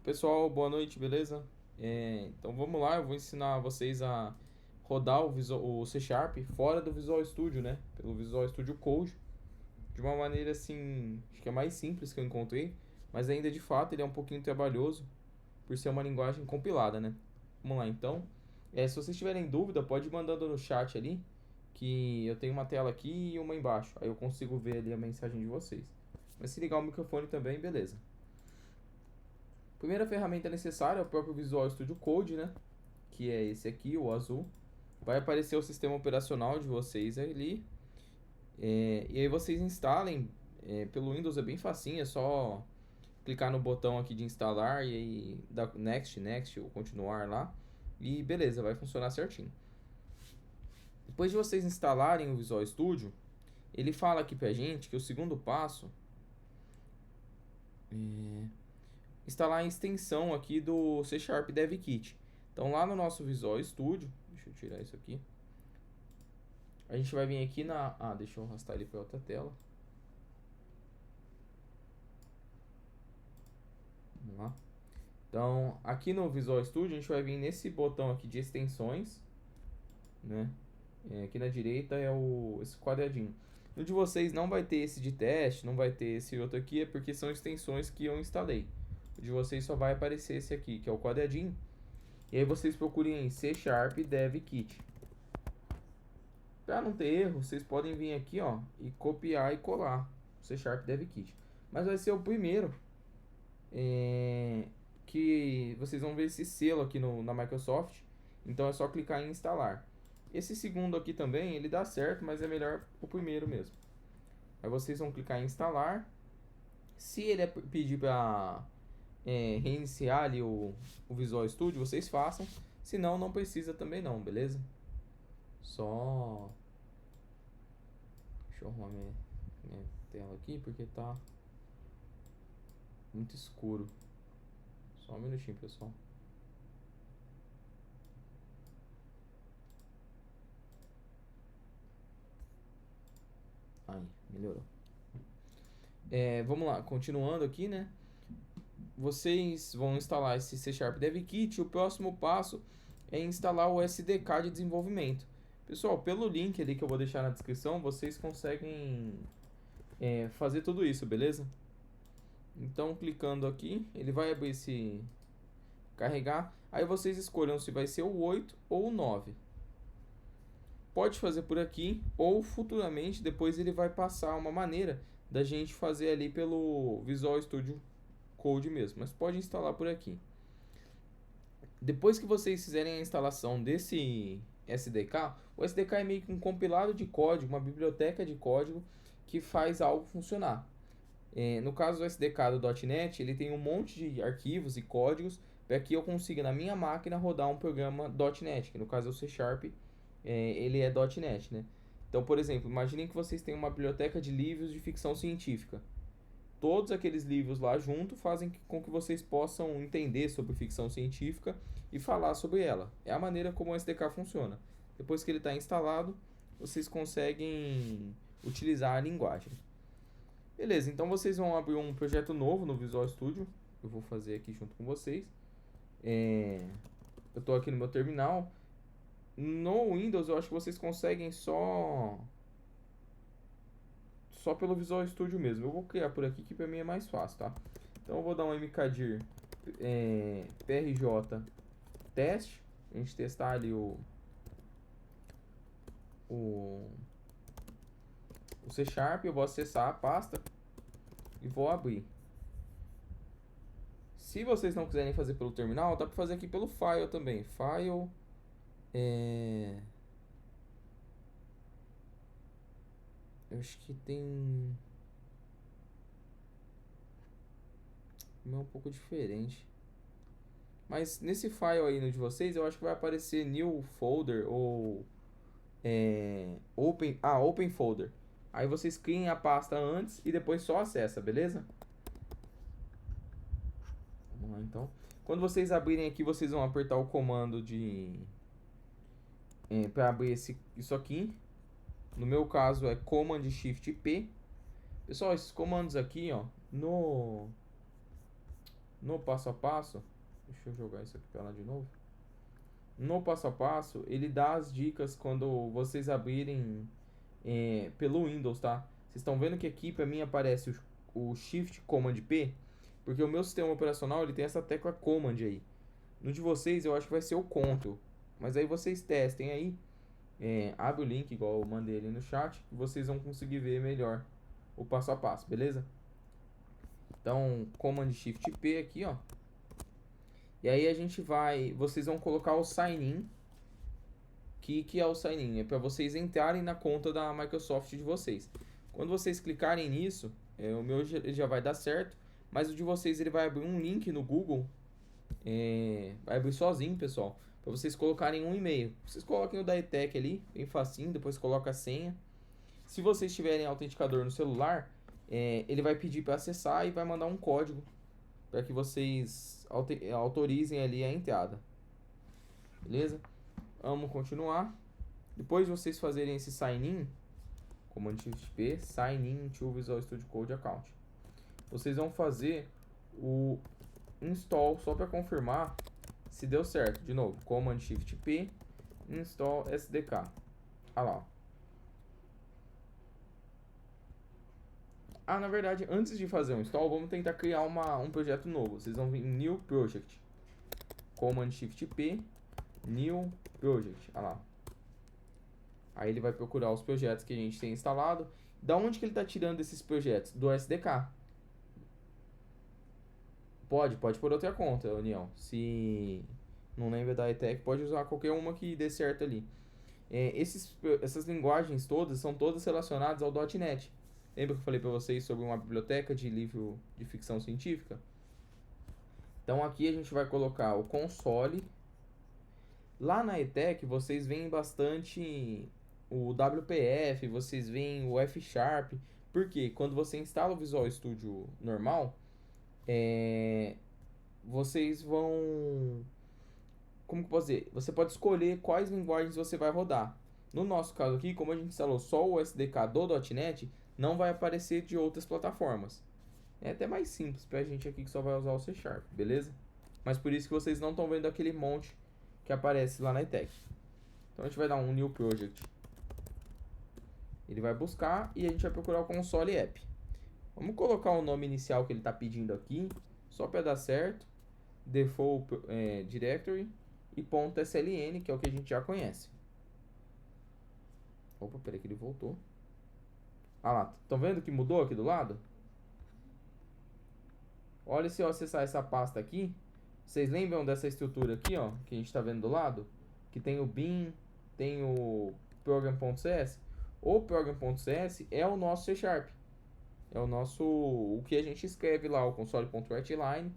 Pessoal, boa noite, beleza? Então vamos lá, eu vou ensinar vocês a rodar o C Sharp fora do Visual Studio, né? Pelo Visual Studio Code, de uma maneira assim, acho que é mais simples que eu encontrei, mas ainda de fato ele é um pouquinho trabalhoso por ser uma linguagem compilada, né? Vamos lá então. Se vocês tiverem dúvida, pode ir mandando no chat ali, que eu tenho uma tela aqui e uma embaixo, aí eu consigo ver ali a mensagem de vocês. Mas se ligar o microfone também, beleza. Primeira ferramenta necessária é o próprio Visual Studio Code, né? Que é esse aqui, o azul. Vai aparecer o sistema operacional de vocês ali. E aí vocês instalem. Pelo Windows é bem facinho, é só clicar no botão aqui de instalar e aí dar next, next ou continuar lá. E beleza, vai funcionar certinho. Depois de vocês instalarem o Visual Studio, ele fala aqui pra gente que o segundo passo é instalar a extensão aqui do C Sharp Dev Kit. Então lá no nosso Visual Studio, deixa eu tirar isso aqui. A gente vai vir aqui na... deixa eu arrastar ele para outra tela. Vamos lá. Então, aqui no Visual Studio, a gente vai vir nesse botão aqui de extensões, né? Aqui na direita é esse quadradinho. No de vocês não vai ter esse de teste, não vai ter esse outro aqui, é porque são extensões que eu instalei. O de vocês só vai aparecer esse aqui, que é o quadradinho. E aí vocês procurem em C Sharp Dev Kit. Para não ter erro, vocês podem vir aqui, ó, e copiar e colar o C Sharp Dev Kit. Mas vai ser o primeiro que vocês vão ver esse selo aqui na Microsoft. Então é só clicar em instalar. Esse segundo aqui também, ele dá certo, mas é melhor o primeiro mesmo. Aí vocês vão clicar em instalar. Se ele pedir para reiniciar ali o Visual Studio, vocês façam. Se não, não precisa também não, beleza? Só... Deixa eu arrumar minha tela aqui, porque tá muito escuro. Só um minutinho, pessoal. Aí, melhorou. Vamos lá, continuando aqui, né? Vocês vão instalar esse C Sharp Dev Kit. O próximo passo é instalar o SDK de desenvolvimento. Pessoal, pelo link ali que eu vou deixar na descrição, vocês conseguem fazer tudo isso, beleza? Então, clicando aqui, ele vai abrir esse carregar. Aí vocês escolham se vai ser o 8 ou o 9. Pode fazer por aqui, ou futuramente depois ele vai passar uma maneira da gente fazer ali pelo Visual Studio Code mesmo, mas pode instalar por aqui. Depois que vocês fizerem a instalação desse SDK, o SDK é meio que um compilado de código, uma biblioteca de código que faz algo funcionar. No caso do SDK do .NET, ele tem um monte de arquivos e códigos para que eu consiga na minha máquina rodar um programa .NET, que no caso é o C Sharp, ele é .NET, né? Então, por exemplo, imaginem que vocês têm uma biblioteca de livros de ficção científica. Todos aqueles livros lá junto fazem com que vocês possam entender sobre ficção científica e falar sobre ela. É a maneira como o SDK funciona. Depois que ele está instalado, vocês conseguem utilizar a linguagem. Beleza, então vocês vão abrir um projeto novo no Visual Studio. Eu vou fazer aqui junto com vocês. Eu estou aqui no meu terminal. No Windows eu acho que vocês conseguem só pelo Visual Studio mesmo. Eu vou criar por aqui que para mim é mais fácil, tá? Então eu vou dar um mkdir prj teste, a gente testar ali o C Sharp. Eu vou acessar a pasta e vou abrir. Se vocês não quiserem fazer pelo terminal, dá para fazer aqui pelo file também. File eu acho que tem é um pouco diferente. Mas nesse file aí no de vocês, eu acho que vai aparecer new folder ou open folder. Aí vocês criem a pasta antes e depois só acessa, beleza? Vamos lá então. Quando vocês abrirem aqui, vocês vão apertar o comando para abrir isso aqui. No meu caso é Command Shift P. Pessoal, esses comandos aqui, ó, no passo a passo, deixa eu jogar isso aqui pra lá de novo. No passo a passo, ele dá as dicas quando vocês abrirem pelo Windows, tá? Vocês estão vendo que aqui para mim aparece o Shift Command P, porque o meu sistema operacional ele tem essa tecla Command aí. No de vocês eu acho que vai ser o Ctrl, mas aí vocês testem aí, abre o link igual eu mandei ali no chat, que vocês vão conseguir ver melhor o passo a passo, beleza? Então Command Shift P aqui, ó. E aí vocês vão colocar o sign in. Que é o sign in? É para vocês entrarem na conta da Microsoft de vocês. Quando vocês clicarem nisso, o meu já vai dar certo, mas o de vocês ele vai abrir um link no Google, vai abrir sozinho, pessoal, para vocês colocarem um e-mail. Vocês coloquem o da ETEC ali, bem facinho, depois coloca a senha. Se vocês tiverem autenticador no celular, ele vai pedir para acessar e vai mandar um código para que vocês autorizem ali a entrada. Beleza? Vamos continuar. Depois de vocês fazerem esse sign in, Command Shift P, sign in to Visual Studio Code account, vocês vão fazer o install só para confirmar se deu certo. De novo, Command Shift P, install SDK. Ah lá. Na verdade, antes de fazer um install, vamos tentar criar um projeto novo. Vocês vão vir em New Project, Command Shift P, New Project. Ah lá. Aí ele vai procurar os projetos que a gente tem instalado. Da onde que ele está tirando esses projetos? Do SDK. Pode por outra conta, União. Se não lembra da ETEC, pode usar qualquer uma que dê certo ali. Essas linguagens todas são todas relacionadas ao .NET. Lembra que eu falei para vocês sobre uma biblioteca de livro de ficção científica? Então aqui a gente vai colocar o console. Lá na ETEC vocês veem bastante o WPF, vocês veem o F#. Porque quando você instala o Visual Studio normal, vocês vão... Como que eu posso dizer? Você pode escolher quais linguagens você vai rodar. No nosso caso aqui, como a gente instalou só o SDK do .NET, não vai aparecer de outras plataformas. É até mais simples pra gente aqui que só vai usar o C#, beleza? Mas por isso que vocês não estão vendo aquele monte que aparece lá na ETEC. Então a gente vai dar um New Project. Ele vai buscar e a gente vai procurar o console app. Vamos colocar o nome inicial que ele está pedindo aqui, só para dar certo. Default Directory e .sln, que é o que a gente já conhece. Opa, peraí que ele voltou. Ah lá, estão vendo que mudou aqui do lado? Olha, se eu acessar essa pasta aqui, vocês lembram dessa estrutura aqui, ó, que a gente está vendo do lado? Que tem o bin, tem o program.cs. O program.cs é o nosso C#. É o que a gente escreve lá, o console.writeline.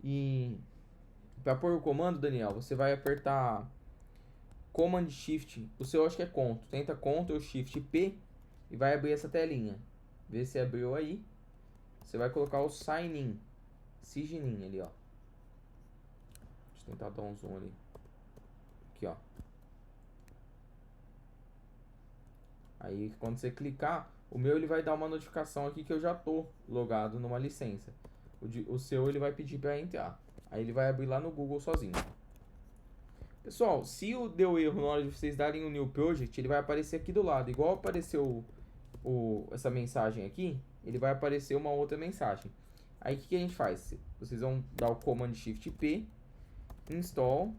E para pôr o comando, Daniel, você vai apertar Command Shift, o seu acho que é Ctrl. Tenta Ctrl Shift P e vai abrir essa telinha. Vê se abriu aí. Você vai colocar o sign in, ali, ó. Deixa eu tentar dar um zoom ali. Aqui, ó. Aí quando você clicar, o meu ele vai dar uma notificação aqui que eu já tô logado numa licença. O seu ele vai pedir para entrar. Aí ele vai abrir lá no Google sozinho. Pessoal, se deu erro na hora de vocês darem o New Project, ele vai aparecer aqui do lado. Igual apareceu essa mensagem aqui, ele vai aparecer uma outra mensagem. Aí o que a gente faz? Vocês vão dar o Command Shift P, install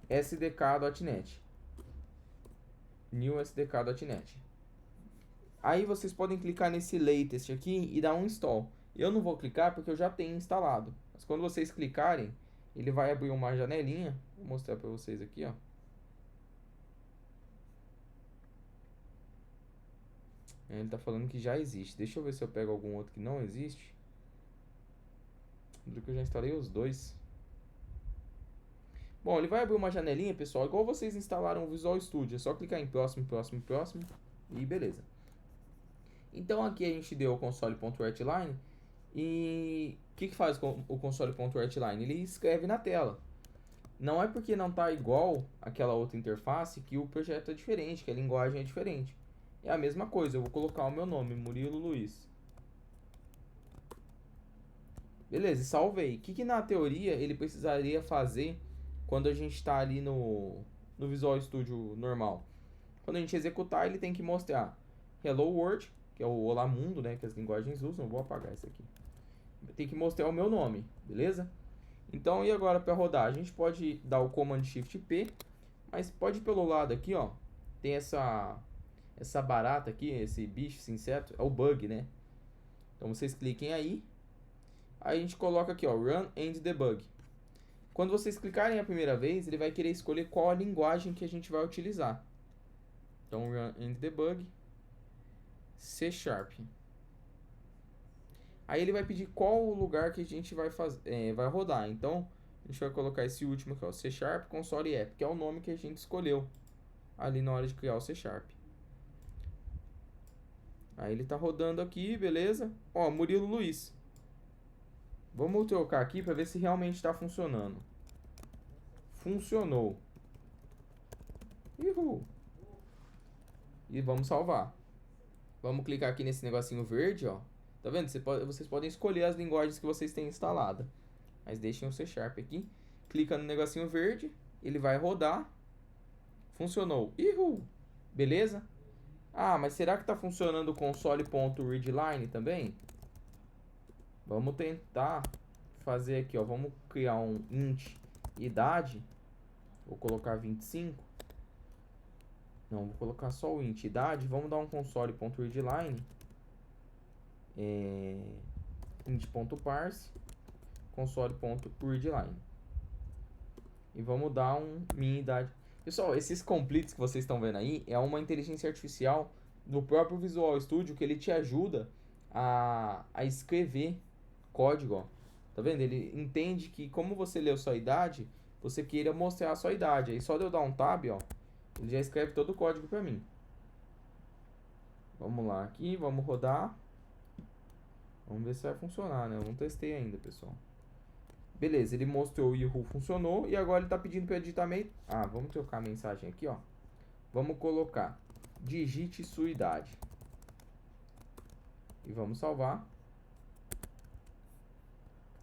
SDK.NET. New SDK.NET. Aí vocês podem clicar nesse latest aqui e dar um install. Eu não vou clicar porque eu já tenho instalado. Mas quando vocês clicarem, ele vai abrir uma janelinha. Vou mostrar para vocês aqui, ó. Ele tá falando que já existe. Deixa eu ver se eu pego algum outro que não existe. Porque eu já instalei os dois. Bom, ele vai abrir uma janelinha, pessoal, igual vocês instalaram o Visual Studio. É só clicar em próximo, próximo, próximo e beleza. Então aqui a gente deu o console.writeline. E o que faz com o console.writeline? Ele escreve na tela. Não é porque não está igual aquela outra interface que o projeto é diferente, que a linguagem é diferente. É a mesma coisa, eu vou colocar o meu nome, Murilo Luiz. Beleza, e salvei. O que na teoria ele precisaria fazer quando a gente está ali no Visual Studio normal? Quando a gente executar, ele tem que mostrar Hello World, que é o Olá Mundo, né, que as linguagens usam. Vou apagar isso aqui. Tem que mostrar o meu nome, beleza? Então, e agora para rodar? A gente pode dar o Command Shift P, mas pode ir pelo lado aqui, ó. Tem essa barata aqui, esse bicho, esse inseto, é o bug, né? Então vocês cliquem aí. Aí a gente coloca aqui, ó, Run and Debug. Quando vocês clicarem a primeira vez, ele vai querer escolher qual a linguagem que a gente vai utilizar. Então, Run and Debug, C Sharp. Aí ele vai pedir qual o lugar que a gente vai rodar. Então, a gente vai colocar esse último aqui, ó, C Sharp Console App, que é o nome que a gente escolheu ali na hora de criar o C Sharp. Aí ele tá rodando aqui, beleza? Ó, Murilo Luiz. Vamos trocar aqui para ver se realmente está funcionando. Funcionou. Uhul. E vamos salvar. Vamos clicar aqui nesse negocinho verde, ó. Tá vendo? Vocês podem escolher as linguagens que vocês têm instalada. Mas deixem o C Sharp aqui. Clica no negocinho verde. Ele vai rodar. Funcionou. Uhul. Beleza? Ah, mas será que tá funcionando o console.readline também? Vamos tentar fazer aqui, ó. Vamos criar um int idade. Vou colocar 25. Não, vou colocar só o int idade. Vamos dar um console.readline. Int.parse console.readline. E vamos dar um min idade. Pessoal, esses completes que vocês estão vendo aí é uma inteligência artificial do próprio Visual Studio que ele te ajuda a escrever código, ó. Tá vendo? Ele entende que como você leu sua idade, você queira mostrar a sua idade. Aí só de eu dar um tab, ó, ele já escreve todo o código para mim. Vamos lá aqui, vamos rodar. Vamos ver se vai funcionar, né? Eu não testei ainda, pessoal. Beleza, ele mostrou o Yahoo funcionou e agora ele tá pedindo para digitar meio. Ah, vamos trocar a mensagem aqui, ó. Vamos colocar digite sua idade. E vamos salvar.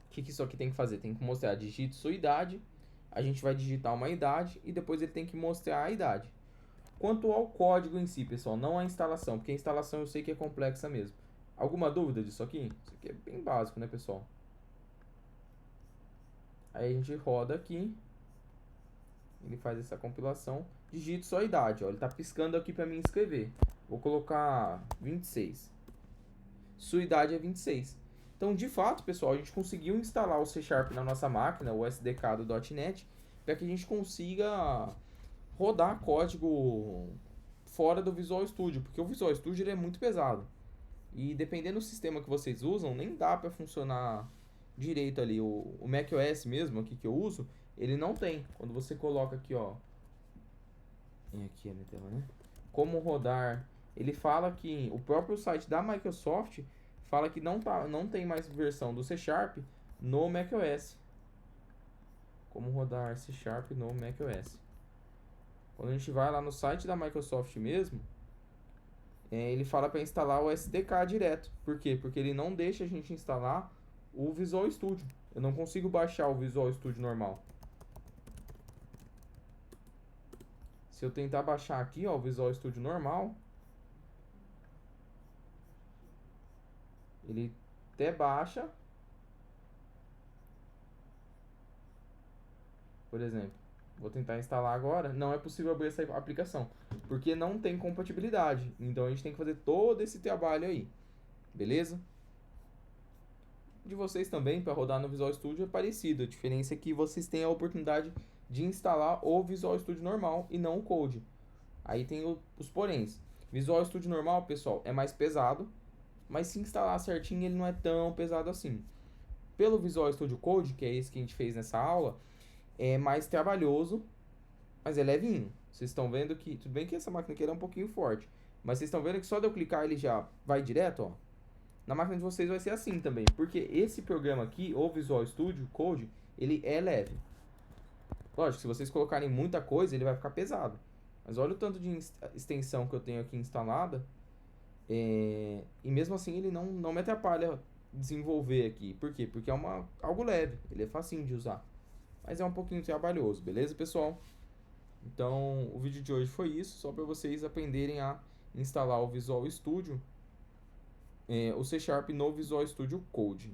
O que isso aqui tem que fazer? Tem que mostrar digite sua idade. A gente vai digitar uma idade e depois ele tem que mostrar a idade. Quanto ao código em si, pessoal, não a instalação, porque a instalação eu sei que é complexa mesmo. Alguma dúvida disso aqui? Isso aqui é bem básico, né, pessoal? Aí a gente roda aqui. Ele faz essa compilação. Digite sua idade, ó. Ele tá piscando aqui para mim escrever. Vou colocar 26. Sua idade é 26. Então, de fato, pessoal, a gente conseguiu instalar o C Sharp na nossa máquina, o SDK do .NET, para que a gente consiga rodar código fora do Visual Studio, porque o Visual Studio ele é muito pesado. E dependendo do sistema que vocês usam, nem dá para funcionar direito ali. O macOS mesmo, aqui que eu uso, ele não tem. Quando você coloca aqui, ó, aqui a minha tela, né? Como rodar, ele fala que o próprio site da Microsoft fala que não tem mais versão do C Sharp no macOS. Como rodar C Sharp no macOS. Quando a gente vai lá no site da Microsoft mesmo, ele fala para instalar o SDK direto. Por quê? Porque ele não deixa a gente instalar o Visual Studio. Eu não consigo baixar o Visual Studio normal. Se eu tentar baixar aqui, ó, o Visual Studio normal, ele até baixa. Por exemplo, vou tentar instalar agora. Não é possível abrir essa aplicação, porque não tem compatibilidade. Então a gente tem que fazer todo esse trabalho aí. Beleza? De vocês também, para rodar no Visual Studio, é parecido. A diferença é que vocês têm a oportunidade de instalar o Visual Studio normal e não o Code. Aí tem os poréns. Visual Studio normal, pessoal, é mais pesado, mas se instalar certinho ele não é tão pesado assim. Pelo Visual Studio Code, que é esse que a gente fez nessa aula, é mais trabalhoso, mas é levinho. Vocês estão vendo que, tudo bem que essa máquina aqui é um pouquinho forte, mas vocês estão vendo que só de eu clicar ele já vai direto, ó. Na máquina de vocês vai ser assim também, porque esse programa aqui, o Visual Studio Code, ele é leve. Lógico, se vocês colocarem muita coisa, ele vai ficar pesado. Mas olha o tanto de extensão que eu tenho aqui instalada. E mesmo assim ele não me atrapalha desenvolver aqui. Por quê? Porque é algo leve, ele é facinho de usar. Mas é um pouquinho trabalhoso, beleza, pessoal? Então, o vídeo de hoje foi isso, só para vocês aprenderem a instalar o Visual Studio, o C Sharp no Visual Studio Code.